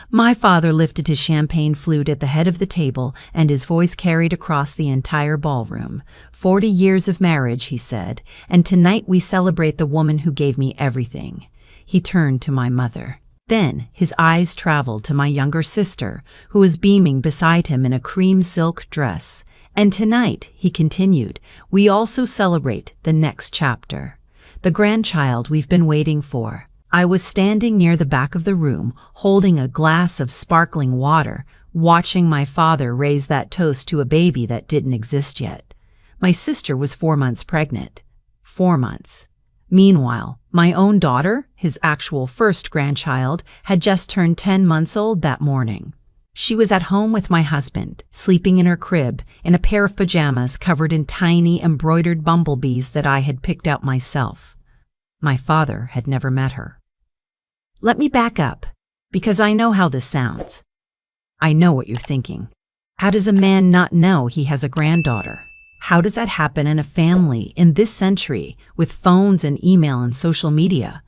My father lifted his champagne flute at the head of the table, and his voice carried across the entire ballroom. 40 years of marriage, he said, and tonight we celebrate the woman who gave me everything. He turned to my mother. Then his eyes traveled to my younger sister, who was beaming beside him in a cream silk dress. And tonight, he continued, we also celebrate the next chapter, the grandchild we've been waiting for. I was standing near the back of the room, holding a glass of sparkling water, watching my father raise that toast to a baby that didn't exist yet. My sister was 4 months pregnant. 4 months. Meanwhile, my own daughter, his actual first grandchild, had just turned 10 months old that morning. She was at home with my husband, sleeping in her crib, in a pair of pajamas covered in tiny embroidered bumblebees that I had picked out myself. My father had never met her. Let me back up, because I know how this sounds. I know what you're thinking. How does a man not know he has a granddaughter? How does that happen in a family in this century with phones and email and social media?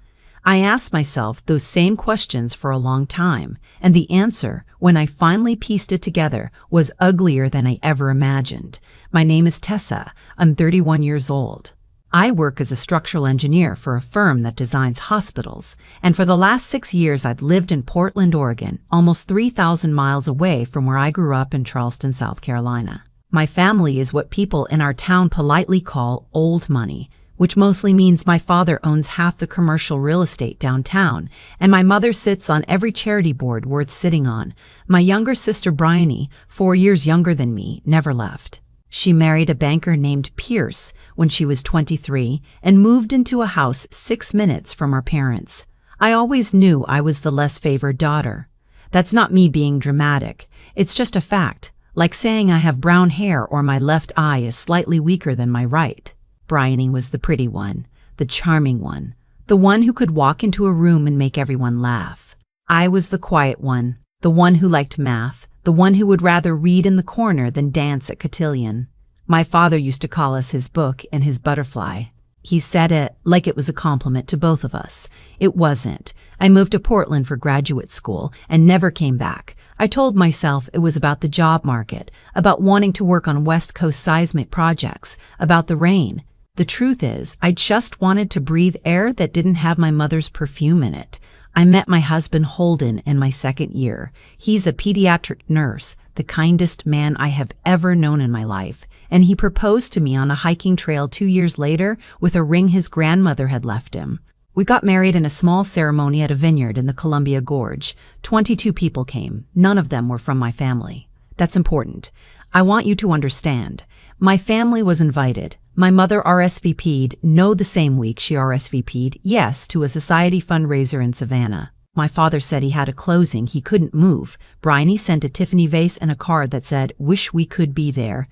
I asked myself those same questions for a long time, and the answer, when I finally pieced it together, was uglier than I ever imagined. My name is Tessa. I'm 31 years old. I work as a structural engineer for a firm that designs hospitals, and for the last 6 years I'd lived in Portland, Oregon, almost 3,000 miles away from where I grew up in Charleston, South Carolina. My family is what people in our town politely call old money, which mostly means my father owns half the commercial real estate downtown, and my mother sits on every charity board worth sitting on. My younger sister Bryony, 4 years younger than me, never left. She married a banker named Pierce when she was 23 and moved into a house 6 minutes from our parents. I always knew I was the less favored daughter. That's not me being dramatic. It's just a fact, like saying I have brown hair or my left eye is slightly weaker than my right. Bryony was the pretty one, the charming one, the one who could walk into a room and make everyone laugh. I was the quiet one, the one who liked math, the one who would rather read in the corner than dance at cotillion. My father used to call us his book and his butterfly. He said it like it was a compliment to both of us. It wasn't. I moved to Portland for graduate school and never came back. I told myself it was about the job market, about wanting to work on West Coast seismic projects, about the rain. The truth is, I just wanted to breathe air that didn't have my mother's perfume in it. I met my husband Holden in my 2nd year. He's a pediatric nurse, the kindest man I have ever known in my life, and he proposed to me on a hiking trail 2 years later with a ring his grandmother had left him. We got married in a small ceremony at a vineyard in the Columbia Gorge. 22 people came. None of them were from my family. That's important. I want you to understand. My family was invited. My mother RSVP'd, no, the same week she RSVP'd, yes, to a society fundraiser in Savannah. My father said he had a closing, he couldn't move. Bryony sent a Tiffany vase and a card that said, "Wish we could be there."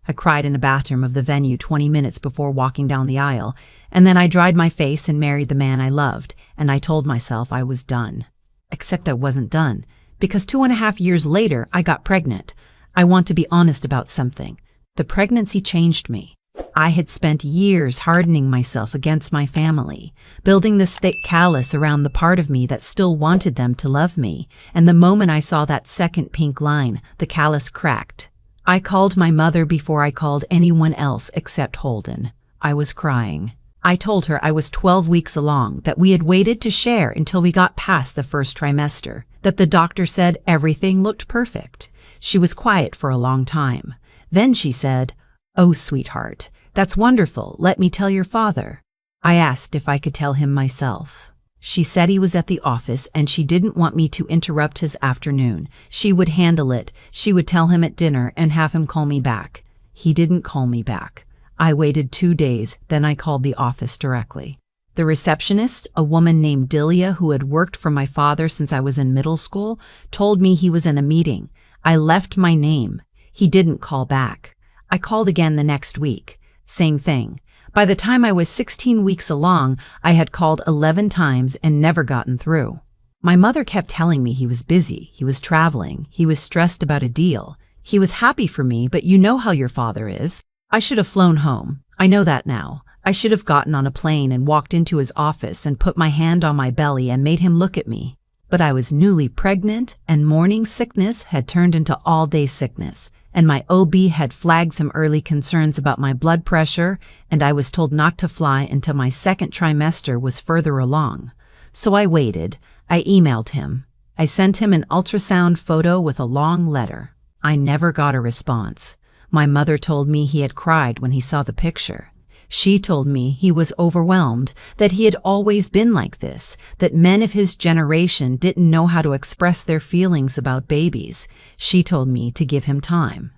I cried in the bathroom of the venue 20 minutes before walking down the aisle, and then I dried my face and married the man I loved, and I told myself I was done. Except I wasn't done, because 2.5 years later I got pregnant. I want to be honest about something. The pregnancy changed me. I had spent years hardening myself against my family, building this thick callus around the part of me that still wanted them to love me, and the moment I saw that second pink line, the callus cracked. I called my mother before I called anyone else except Holden. I was crying. I told her I was 12 weeks along, that we had waited to share until we got past the first trimester, that the doctor said everything looked perfect. She was quiet for a long time. Then she said, "Oh, sweetheart, that's wonderful. Let me tell your father." I asked if I could tell him myself. She said he was at the office and she didn't want me to interrupt his afternoon. She would handle it. She would tell him at dinner and have him call me back. He didn't call me back. I waited 2 days, then I called the office directly. The receptionist, a woman named Delia who had worked for my father since I was in middle school, told me he was in a meeting. I left my name. He didn't call back. I called again the next week. Same thing. By the time I was 16 weeks along, I had called 11 times and never gotten through. My mother kept telling me he was busy, he was traveling, he was stressed about a deal. He was happy for me, but you know how your father is. I should have flown home. I know that now. I should have gotten on a plane and walked into his office and put my hand on my belly and made him look at me. But I was newly pregnant, and morning sickness had turned into all-day sickness, and my OB had flagged some early concerns about my blood pressure, and I was told not to fly until my second trimester was further along. So I waited. I emailed him. I sent him an ultrasound photo with a long letter. I never got a response. My mother told me he had cried when he saw the picture. She told me he was overwhelmed, that he had always been like this, that men of his generation didn't know how to express their feelings about babies. She told me to give him time.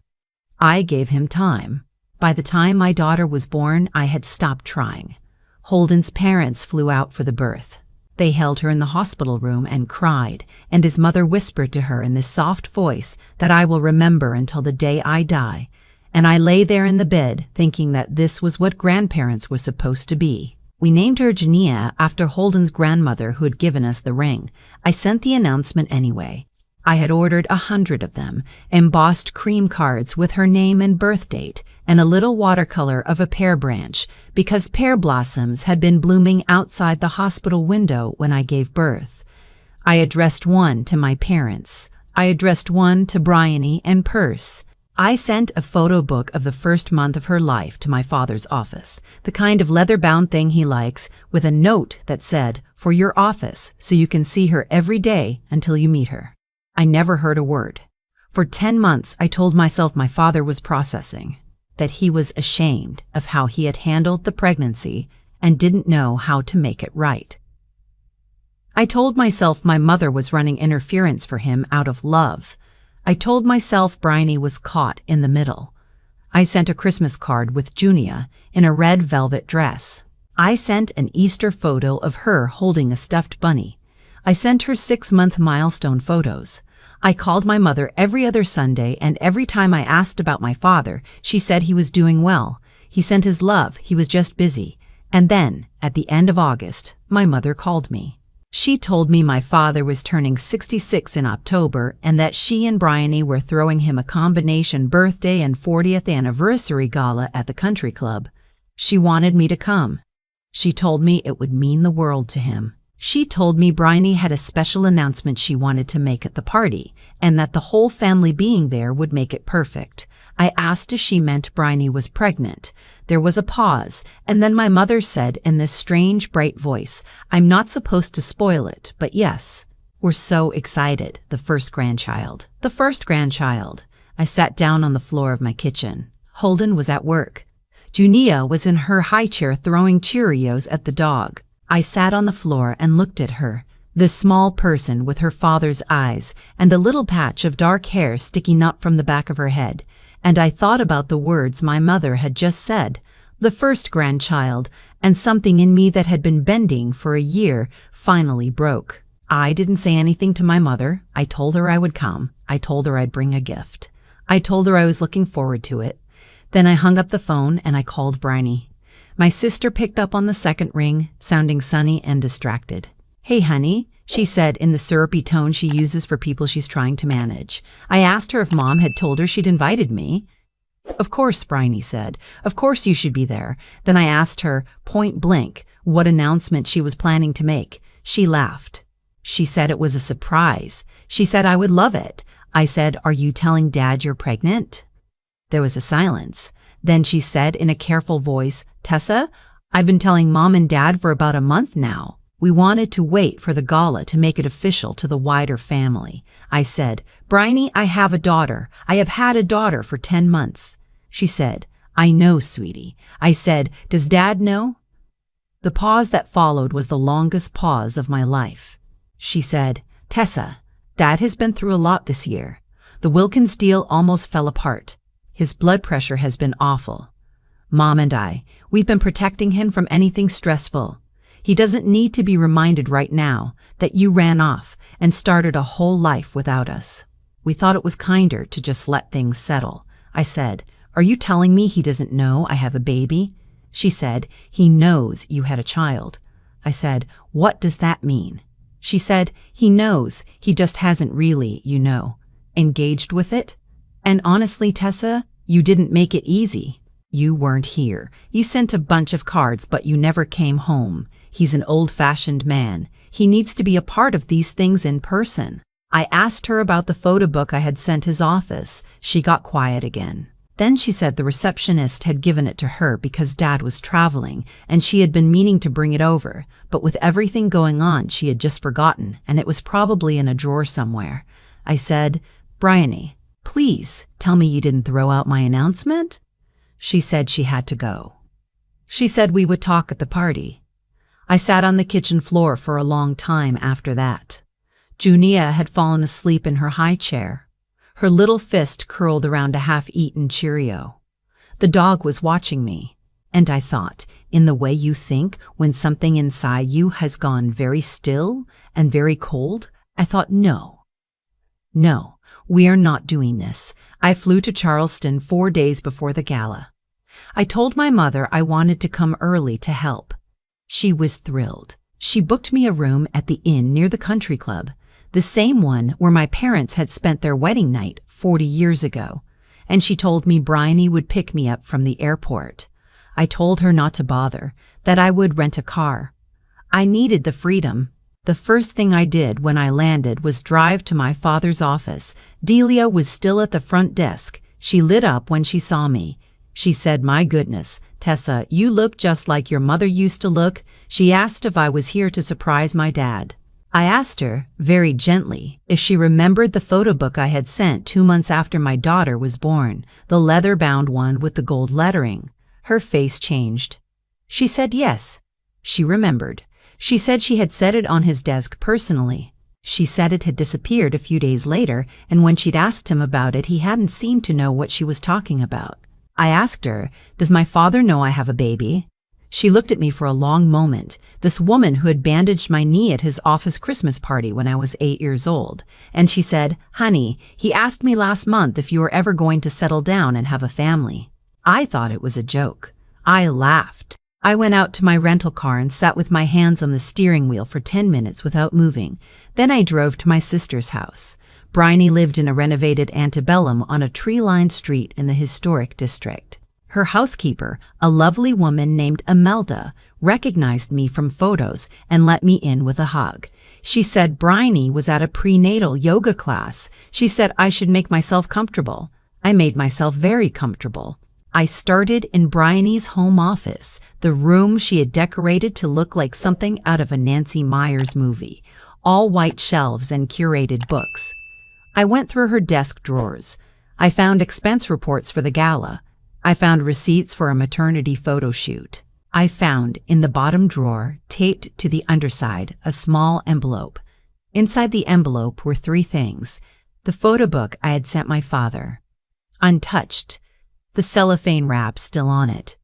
I gave him time. By the time my daughter was born, I had stopped trying. Holden's parents flew out for the birth. They held her in the hospital room and cried, and his mother whispered to her in this soft voice that I will remember until the day I die. And I lay there in the bed thinking that this was what grandparents were supposed to be. We named her Jania after Holden's grandmother who had given us the ring. I sent the announcement anyway. I had ordered 100 of them, embossed cream cards with her name and birth date, and a little watercolor of a pear branch, because pear blossoms had been blooming outside the hospital window when I gave birth. I addressed one to my parents. I addressed one to Bryony and Perce. I sent a photo book of the first month of her life to my father's office, the kind of leather-bound thing he likes, with a note that said, "For your office, so you can see her every day until you meet her." I never heard a word. For 10 months, I told myself my father was processing, that he was ashamed of how he had handled the pregnancy and didn't know how to make it right. I told myself my mother was running interference for him out of love. I told myself Bryony was caught in the middle. I sent a Christmas card with Junia in a red velvet dress. I sent an Easter photo of her holding a stuffed bunny. I sent her 6-month milestone photos. I called my mother every other Sunday, and every time I asked about my father, she said he was doing well. He sent his love, he was just busy. And then, at the end of August, my mother called me. She told me my father was turning 66 in October and that she and Bryony were throwing him a combination birthday and 40th anniversary gala at the country club. She wanted me to come. She told me it would mean the world to him. She told me Bryony had a special announcement she wanted to make at the party, and that the whole family being there would make it perfect. I asked if she meant Bryony was pregnant. There was a pause, and then my mother said in this strange, bright voice, "I'm not supposed to spoil it, but yes. We're so excited, the first grandchild. The first grandchild." I sat down on the floor of my kitchen. Holden was at work. Junia was in her high chair throwing Cheerios at the dog. I sat on the floor and looked at her, this small person with her father's eyes and a little patch of dark hair sticking up from the back of her head, and I thought about the words my mother had just said, the first grandchild, and something in me that had been bending for a year finally broke. I didn't say anything to my mother. I told her I would come. I told her I'd bring a gift. I told her I was looking forward to it. Then I hung up the phone and I called Bryony. My sister picked up on the second ring, sounding sunny and distracted. "Hey, honey," she said in the syrupy tone she uses for people she's trying to manage. I asked her if Mom had told her she'd invited me. "Of course," Bryony said. "Of course you should be there." Then I asked her, point blank, what announcement she was planning to make. She laughed. She said it was a surprise. She said I would love it. I said, "Are you telling Dad you're pregnant?" There was a silence. Then she said in a careful voice, "Tessa, I've been telling Mom and Dad for about a month now. We wanted to wait for the gala to make it official to the wider family." I said, "Bryony, I have a daughter. I have had a daughter for 10 months. She said, "I know, sweetie." I said, "Does Dad know?" The pause that followed was the longest pause of my life. She said, "Tessa, Dad has been through a lot this year. The Wilkins deal almost fell apart. His blood pressure has been awful. Mom and we've been protecting him from anything stressful. He doesn't need to be reminded right now that you ran off and started a whole life without us. We thought it was kinder to just let things settle." I said, "Are you telling me he doesn't know I have a baby?" She said, "He knows you had a child." I said, "What does that mean?" She said, "He knows, he just hasn't really, engaged with it. And honestly, Tessa, you didn't make it easy. You weren't here. You sent a bunch of cards, but you never came home. He's an old-fashioned man. He needs to be a part of these things in person. I asked her about the photo book I had sent his office. She got quiet again. Then she said the receptionist had given it to her because Dad was traveling, and she had been meaning to bring it over, but with everything going on, she had just forgotten, and it was probably in a drawer somewhere. I said, "Bryony, please tell me you didn't throw out my announcement?" She said she had to go. She said we would talk at the party. I sat on the kitchen floor for a long time after that. Junia had fallen asleep in her high chair, her little fist curled around a half-eaten Cheerio. The dog was watching me, and I thought, in the way you think when something inside you has gone very still and very cold, I thought, no, we are not doing this. I flew to Charleston 4 days before the gala. I told my mother I wanted to come early to help. She was thrilled. She booked me a room at the inn near the country club, the same one where my parents had spent their wedding night 40 years ago, and she told me Bryony would pick me up from the airport. I told her not to bother, that I would rent a car. I needed the freedom. The first thing I did when I landed was drive to my father's office. Delia was still at the front desk. She lit up when she saw me. She said, "My goodness, Tessa, you look just like your mother used to look." She asked if I was here to surprise my dad. I asked her, very gently, if she remembered the photo book I had sent 2 months after my daughter was born, the leather-bound one with the gold lettering. Her face changed. She said yes. She remembered. She said she had set it on his desk personally. She said it had disappeared a few days later, and when she'd asked him about it, he hadn't seemed to know what she was talking about. I asked her, "Does my father know I have a baby?" She looked at me for a long moment, this woman who had bandaged my knee at his office Christmas party when I was 8 years old, and she said, "Honey, he asked me last month if you were ever going to settle down and have a family." I thought it was a joke. I laughed. I went out to my rental car and sat with my hands on the steering wheel for 10 minutes without moving. Then I drove to my sister's house. Bryony lived in a renovated antebellum on a tree-lined street in the historic district. Her housekeeper, a lovely woman named Imelda, recognized me from photos and let me in with a hug. She said Bryony was at a prenatal yoga class. She said I should make myself comfortable. I made myself very comfortable. I started in Bryony's home office, the room she had decorated to look like something out of a Nancy Meyers movie, all white shelves and curated books. I went through her desk drawers. I found expense reports for the gala. I found receipts for a maternity photo shoot. I found, in the bottom drawer, taped to the underside, a small envelope. Inside the envelope were 3 things: the photo book I had sent my father, untouched, the cellophane wrap still on it,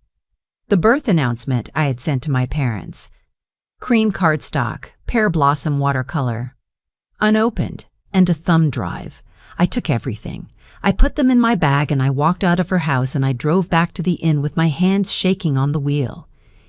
the birth announcement I had sent to my parents, cream cardstock, pear blossom watercolor, unopened, and a thumb drive. I took everything. I put them in my bag and I walked out of her house and I drove back to the inn with my hands shaking on the wheel.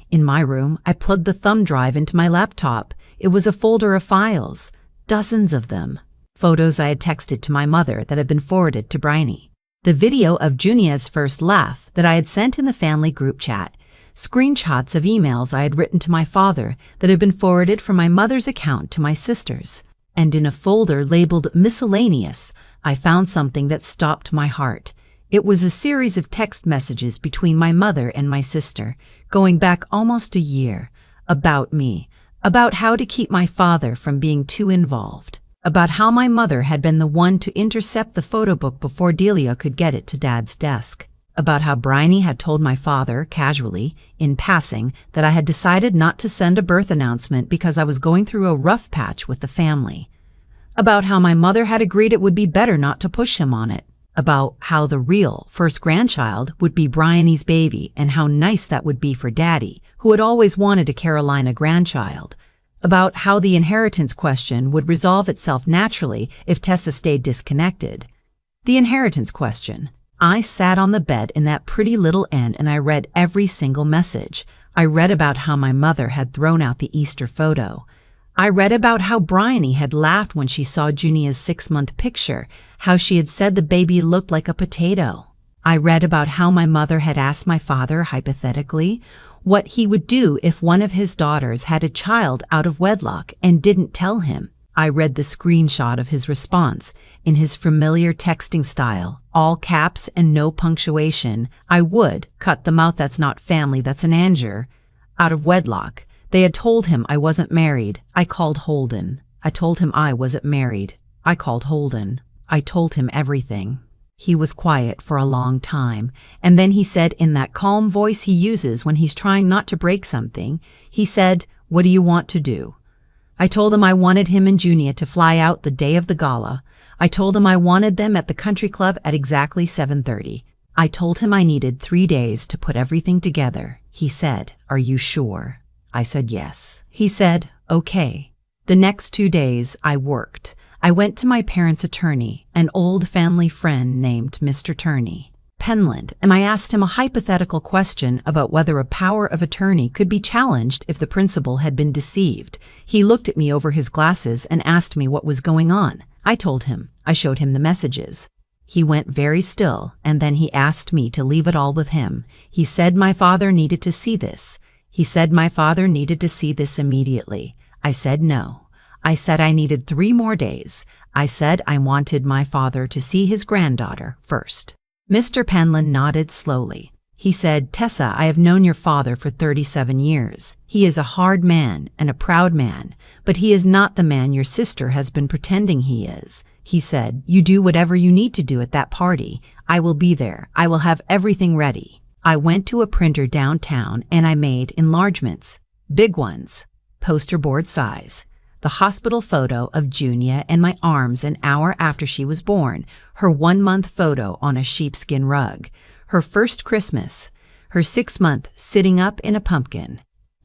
In my room, I plugged the thumb drive into my laptop. It was a folder of files, dozens of them. Photos I had texted to my mother that had been forwarded to Bryony. The video of Junia's first laugh that I had sent in the family group chat. Screenshots of emails I had written to my father that had been forwarded from my mother's account to my sister's. And in a folder labeled Miscellaneous, I found something that stopped my heart. It was a series of text messages between my mother and my sister, going back almost a year, about me, about how to keep my father from being too involved, about how my mother had been the one to intercept the photo book before Delia could get it to Dad's desk, about how Bryony had told my father, casually, in passing, that I had decided not to send a birth announcement because I was going through a rough patch with the family, about how my mother had agreed it would be better not to push him on it, about how the real first grandchild would be Bryony's baby and how nice that would be for Daddy, who had always wanted a Carolina grandchild, about how the inheritance question would resolve itself naturally if Tessa stayed disconnected. The inheritance question. I sat on the bed in that pretty little inn and I read every single message. I read about how my mother had thrown out the Easter photo. I read about how Bryony had laughed when she saw Junia's 6-month picture, how she had said the baby looked like a potato. I read about how my mother had asked my father, hypothetically, what he would do if one of his daughters had a child out of wedlock and didn't tell him. I read the screenshot of his response in his familiar texting style, all caps and no punctuation. I would cut them out. That's not family, that's an anger. Out of wedlock. They had told him I wasn't married. I called Holden. I told him I wasn't married. I called Holden. I told him everything. He was quiet for a long time, and then he said in that calm voice he uses when he's trying not to break something, he said, "What do you want to do?" I told him I wanted him and Junia to fly out the day of the gala. I told him I wanted them at the country club at exactly 7:30. I told him I needed 3 days to put everything together. He said, "Are you sure?" I said yes. He said, "Okay." The next 2 days I worked. I went to my parents' attorney, an old family friend named Mr. Turney, Penland, and I asked him a hypothetical question about whether a power of attorney could be challenged if the principal had been deceived. He looked at me over his glasses and asked me what was going on. I told him. I showed him the messages. He went very still, and then he asked me to leave it all with him. He said my father needed to see this. He said my father needed to see this immediately. I said no. I said I needed 3 more days. I said I wanted my father to see his granddaughter first. Mr. Penland nodded slowly. He said, "Tessa, I have known your father for 37 years. He is a hard man and a proud man, but he is not the man your sister has been pretending he is." He said, "You do whatever you need to do at that party. I will be there. I will have everything ready." I went to a printer downtown and I made enlargements, big ones, poster board size. The hospital photo of Junia in my arms an hour after she was born, her 1-month photo on a sheepskin rug, her first Christmas, her 6-month sitting up in a pumpkin,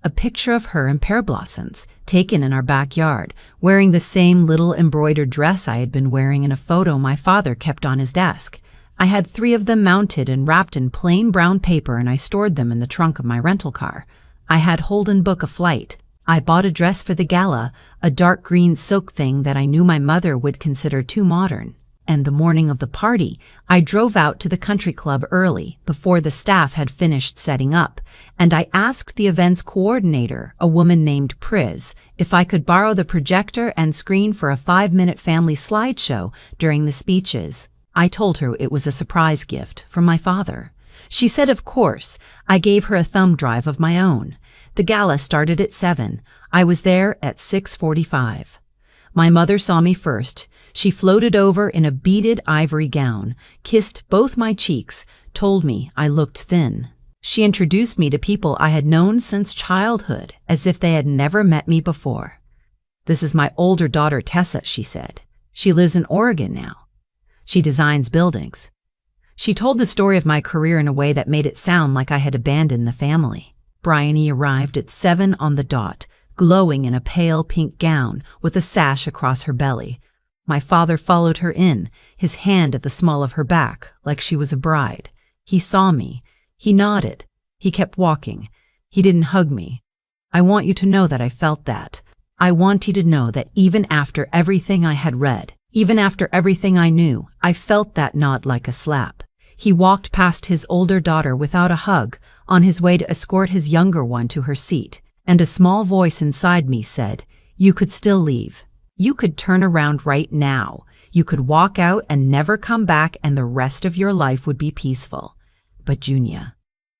a picture of her in pear blossoms taken in our backyard, wearing the same little embroidered dress I had been wearing in a photo my father kept on his desk. I had 3 of them mounted and wrapped in plain brown paper, and I stored them in the trunk of my rental car. I had Holden book a flight. I bought a dress for the gala, a dark green silk thing that I knew my mother would consider too modern. And the morning of the party, I drove out to the country club early, before the staff had finished setting up, and I asked the events coordinator, a woman named Priz, if I could borrow the projector and screen for a 5-minute family slideshow during the speeches. I told her it was a surprise gift from my father. She said of course. I gave her a thumb drive of my own. The gala started at 7. I was there at 6:45. My mother saw me first. She floated over in a beaded ivory gown, kissed both my cheeks, told me I looked thin. She introduced me to people I had known since childhood, as if they had never met me before. "This is my older daughter Tessa," she said. "She lives in Oregon now. She designs buildings." She told the story of my career in a way that made it sound like I had abandoned the family. Bryony arrived at 7 on the dot, glowing in a pale pink gown with a sash across her belly. My father followed her in, his hand at the small of her back, like she was a bride. He saw me. He nodded. He kept walking. He didn't hug me. I want you to know that I felt that. I want you to know that even after everything I had read, even after everything I knew, I felt that nod like a slap. He walked past his older daughter without a hug, on his way to escort his younger one to her seat, and a small voice inside me said, "You could still leave. You could turn around right now. You could walk out and never come back, and the rest of your life would be peaceful." But Junia,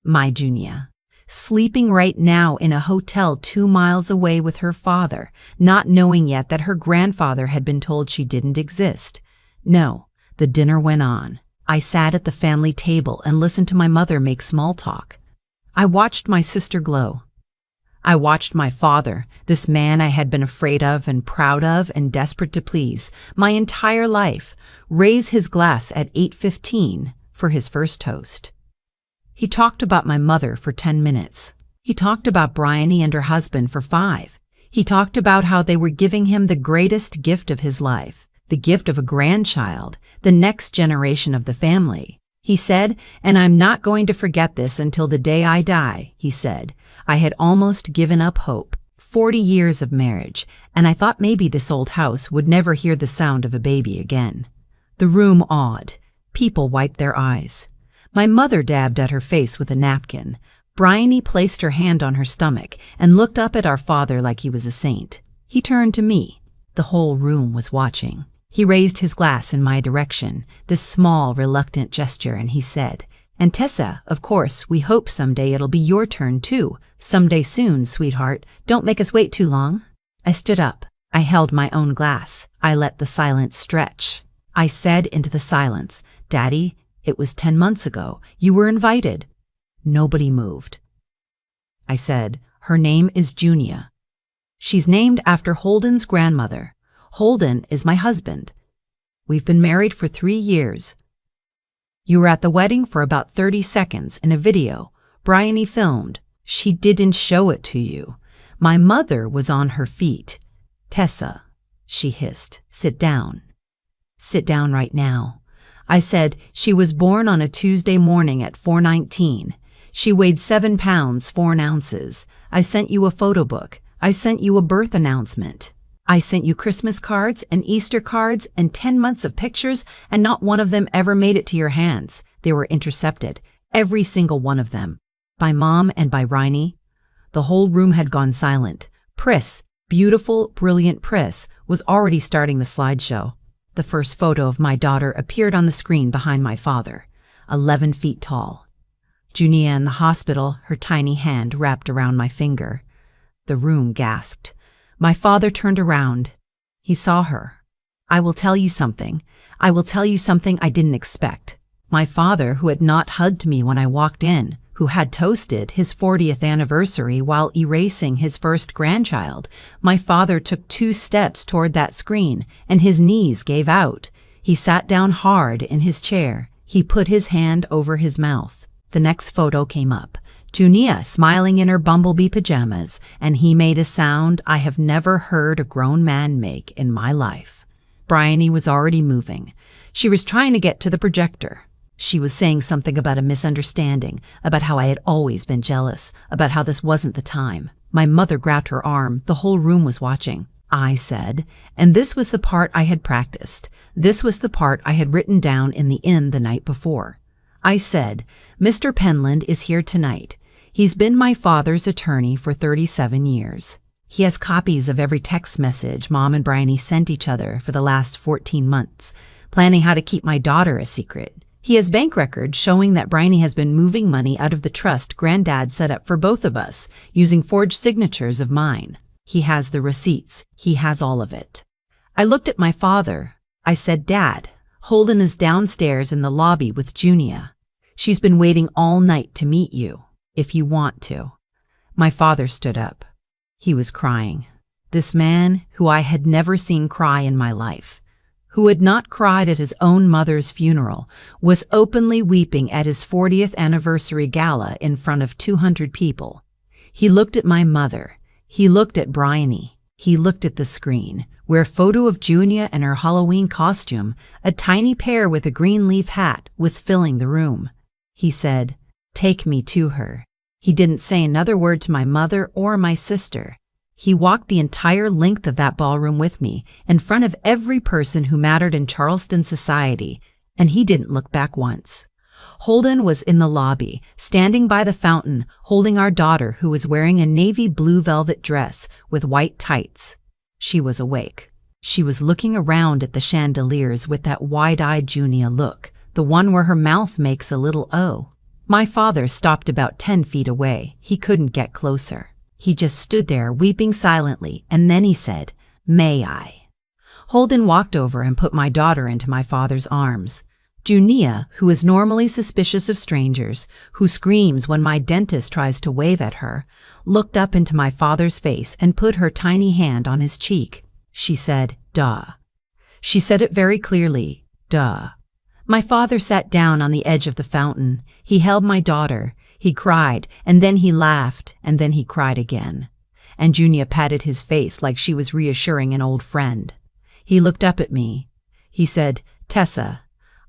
my Junia, sleeping right now in a hotel 2 miles away with her father, not knowing yet that her grandfather had been told she didn't exist. No, the dinner went on. I sat at the family table and listened to my mother make small talk. I watched my sister glow. I watched my father, this man I had been afraid of and proud of and desperate to please my entire life, raise his glass at 8:15 for his first toast. He talked about my mother for 10 minutes. He talked about Bryony and her husband for 5. He talked about how they were giving him the greatest gift of his life, the gift of a grandchild, the next generation of the family. He said, "And I'm not going to forget this until the day I die," he said. I had almost given up hope. 40 years of marriage, and I thought maybe this old house would never hear the sound of a baby again. The room awed. People wiped their eyes. My mother dabbed at her face with a napkin. Bryony placed her hand on her stomach and looked up at our father like he was a saint. He turned to me. The whole room was watching. He raised his glass in my direction, this small, reluctant gesture, and he said, "And Tessa, of course, we hope someday it'll be your turn too. Someday soon, sweetheart. Don't make us wait too long." I stood up. I held my own glass. I let the silence stretch. I said into the silence, "Daddy, it was 10 months ago. You were invited." Nobody moved. I said, "Her name is Junia. She's named after Holden's grandmother. Holden is my husband. We've been married for 3 years. You were at the wedding for about 30 seconds in a video Bryony filmed. She didn't show it to you. My mother was on her feet. Tessa," she hissed, "sit down. Sit down right now." I said, "She was born on a Tuesday morning at 4:19. She weighed 7 pounds, 4 ounces. I sent you a photo book. I sent you a birth announcement. I sent you Christmas cards and Easter cards and 10 months of pictures, and not one of them ever made it to your hands. They were intercepted, every single one of them, by Mom and by Bryony." The whole room had gone silent. Pris, beautiful, brilliant Pris, was already starting the slideshow. The first photo of my daughter appeared on the screen behind my father, 11 feet tall. Junia in the hospital, her tiny hand wrapped around my finger. The room gasped. My father turned around. He saw her. "I will tell you something. I will tell you something I didn't expect." My father, who had not hugged me when I walked in, who had toasted his 40th anniversary while erasing his first grandchild, my father took 2 steps toward that screen, and his knees gave out. He sat down hard in his chair. He put his hand over his mouth. The next photo came up. Junia smiling in her bumblebee pajamas, and he made a sound I have never heard a grown man make in my life. Bryony was already moving. She was trying to get to the projector. She was saying something about a misunderstanding, about how I had always been jealous, about how this wasn't the time. My mother grabbed her arm. The whole room was watching. I said, and this was the part I had practiced. This was the part I had written down in the inn the night before. I said, "Mr. Penland is here tonight. He's been my father's attorney for 37 years. He has copies of every text message Mom and Bryony sent each other for the last 14 months, planning how to keep my daughter a secret. He has bank records showing that Bryony has been moving money out of the trust Granddad set up for both of us, using forged signatures of mine. He has the receipts. He has all of it." I looked at my father. I said, "Dad, Holden is downstairs in the lobby with Junia. She's been waiting all night to meet you, if you want to." My father stood up. He was crying. This man, who I had never seen cry in my life, who had not cried at his own mother's funeral, was openly weeping at his 40th anniversary gala in front of 200 people. He looked at my mother. He looked at Bryony. He looked at the screen, where a photo of Junia in her Halloween costume, a tiny pear with a green leaf hat, was filling the room. He said, "Take me to her." He didn't say another word to my mother or my sister. He walked the entire length of that ballroom with me, in front of every person who mattered in Charleston society, and he didn't look back once. Holden was in the lobby, standing by the fountain, holding our daughter, who was wearing a navy blue velvet dress with white tights. She was awake. She was looking around at the chandeliers with that wide-eyed Junia look, the one where her mouth makes a little O. My father stopped about 10 feet away. He couldn't get closer. He just stood there weeping silently, and then he said, "May I?" Holden walked over and put my daughter into my father's arms. Junia, who is normally suspicious of strangers, who screams when my dentist tries to wave at her, looked up into my father's face and put her tiny hand on his cheek. She said, "Duh." She said it very clearly, "Duh." My father sat down on the edge of the fountain. He held my daughter. He cried, and then he laughed, and then he cried again. And Junia patted his face like she was reassuring an old friend. He looked up at me. He said, "Tessa,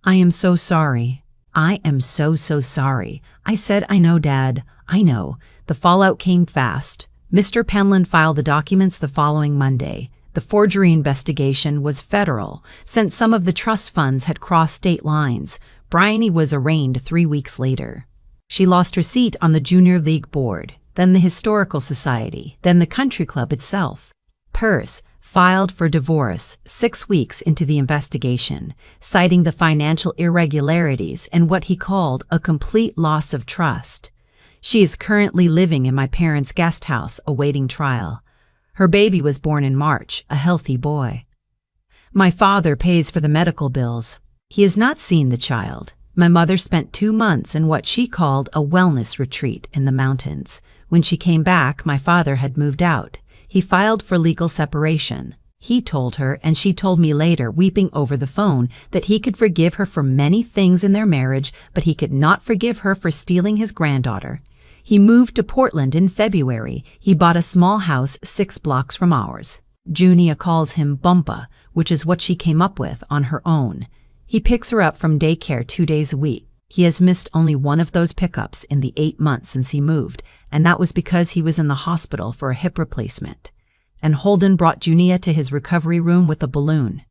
I am so sorry. I am so sorry." I said, "I know, Dad. I know." The fallout came fast. Mr. Penland filed the documents the following Monday. The forgery investigation was federal, since some of the trust funds had crossed state lines. Bryony was arraigned 3 weeks later. She lost her seat on the Junior League board, then the Historical Society, then the country club itself. Peirce filed for divorce 6 weeks into the investigation, citing the financial irregularities and what he called a complete loss of trust. She is currently living in my parents' guest house awaiting trial. Her baby was born in March, a healthy boy. My father pays for the medical bills. He has not seen the child. My mother spent 2 months in what she called a wellness retreat in the mountains. When she came back, my father had moved out. He filed for legal separation. He told her, and she told me later, weeping over the phone, that he could forgive her for many things in their marriage, but he could not forgive her for stealing his granddaughter. He moved to Portland in February. He bought a small house 6 blocks from ours. Junia calls him Bumpa, which is what she came up with on her own. He picks her up from daycare 2 days a week. He has missed only one of those pickups in the 8 months since he moved, and that was because he was in the hospital for a hip replacement. And Holden brought Junia to his recovery room with a balloon.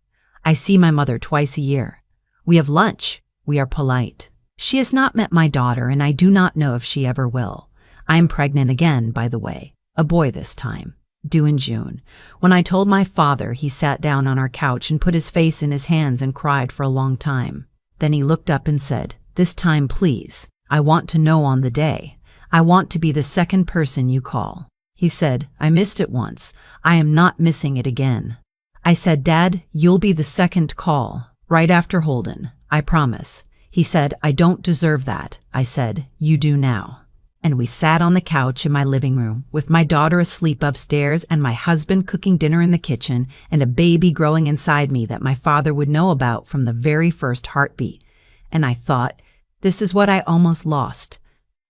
I see my mother twice a year. We have lunch. We are polite. She has not met my daughter, and I do not know if she ever will. I am pregnant again, by the way. A boy this time. Due in June. When I told my father, he sat down on our couch and put his face in his hands and cried for a long time. Then he looked up and said, "This time, please. I want to know on the day. I want to be the second person you call." He said, "I missed it once. I am not missing it again." I said, "Dad, you'll be the second call, right after Holden. I promise." He said, "I don't deserve that." I said, "You do now." And we sat on the couch in my living room, with my daughter asleep upstairs and my husband cooking dinner in the kitchen and a baby growing inside me that my father would know about from the very first heartbeat. And I thought, this is what I almost lost.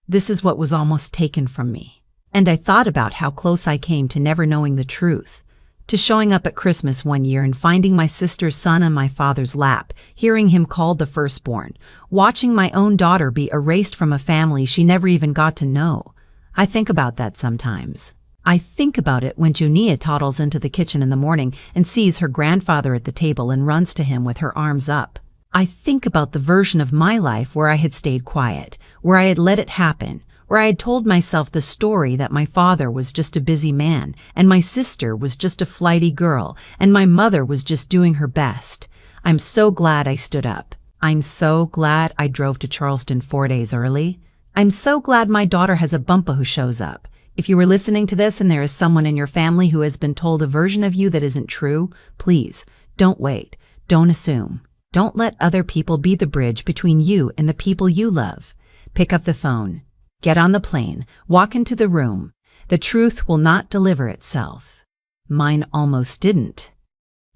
This is what was almost taken from me. And I thought about how close I came to never knowing the truth, to showing up at Christmas one year and finding my sister's son on my father's lap, hearing him called the firstborn, watching my own daughter be erased from a family she never even got to know. I think about that sometimes. I think about it when Junia toddles into the kitchen in the morning and sees her grandfather at the table and runs to him with her arms up. I think about the version of my life where I had stayed quiet, where I had let it happen, where I had told myself the story that my father was just a busy man, and my sister was just a flighty girl, and my mother was just doing her best. I'm so glad I stood up. I'm so glad I drove to Charleston 4 days early. I'm so glad my daughter has a Bumpa who shows up. If you were listening to this and there is someone in your family who has been told a version of you that isn't true, please, don't wait. Don't assume. Don't let other people be the bridge between you and the people you love. Pick up the phone. Get on the plane, walk into the room. The truth will not deliver itself. Mine almost didn't.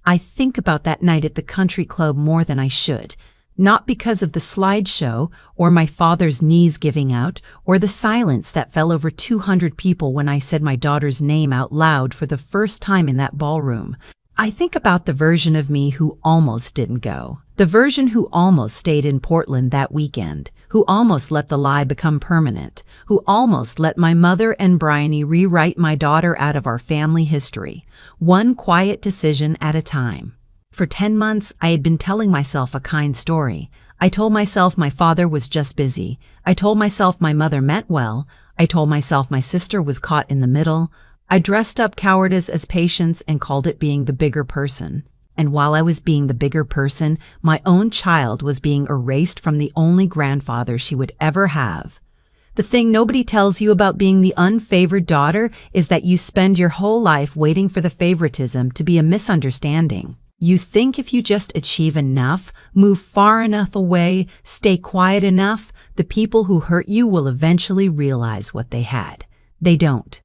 I think about that night at the country club more than I should, not because of the slideshow or my father's knees giving out or the silence that fell over 200 people when I said my daughter's name out loud for the first time in that ballroom. I think about the version of me who almost didn't go, the version who almost stayed in Portland that weekend, who almost let the lie become permanent, who almost let my mother and Bryony rewrite my daughter out of our family history, one quiet decision at a time. For 10 months, I had been telling myself a kind story. I told myself my father was just busy. I told myself my mother meant well. I told myself my sister was caught in the middle. I dressed up cowardice as patience and called it being the bigger person. And while I was being the bigger person, my own child was being erased from the only grandfather she would ever have. The thing nobody tells you about being the unfavored daughter is that you spend your whole life waiting for the favoritism to be a misunderstanding. You think if you just achieve enough, move far enough away, stay quiet enough, the people who hurt you will eventually realize what they had. They don't.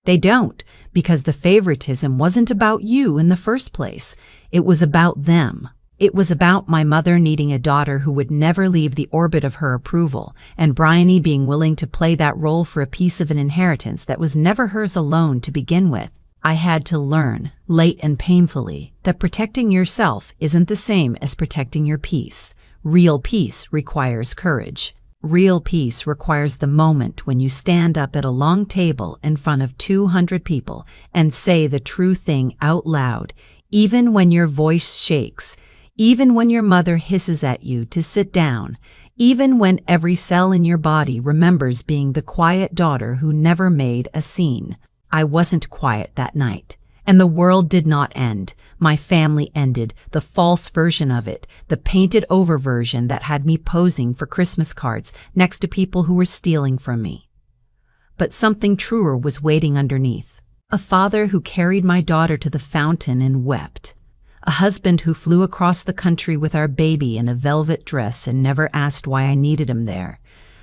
They don't, because the favoritism wasn't about you in the first place. It was about them. It was about my mother needing a daughter who would never leave the orbit of her approval, and Bryony being willing to play that role for a piece of an inheritance that was never hers alone to begin with. I had to learn, late and painfully, that protecting yourself isn't the same as protecting your peace. Real peace requires courage. Real peace requires the moment when you stand up at a long table in front of 200 people and say the true thing out loud, even when your voice shakes, Even when your mother hisses at you to sit down, even when every cell in your body remembers being the quiet daughter who never made a scene. I wasn't quiet that night. And the world did not end. My family ended, the false version of it, the painted-over version that had me posing for Christmas cards next to people who were stealing from me. But something truer was waiting underneath. A father who carried my daughter to the fountain and wept. A husband who flew across the country with our baby in a velvet dress and never asked why I needed him there.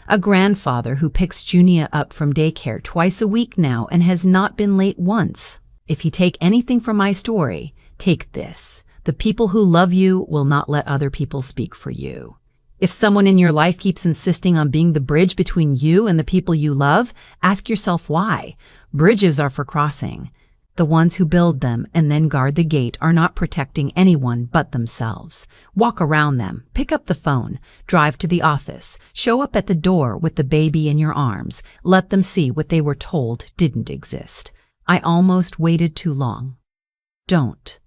A grandfather who picks Junia up from daycare twice a week now and has not been late once. If you take anything from my story, take this. The people who love you will not let other people speak for you. If someone in your life keeps insisting on being the bridge between you and the people you love, ask yourself why. Bridges are for crossing. The ones who build them and then guard the gate are not protecting anyone but themselves. Walk around them, pick up the phone, drive to the office, show up at the door with the baby in your arms. Let them see what they were told didn't exist. I almost waited too long. Don't.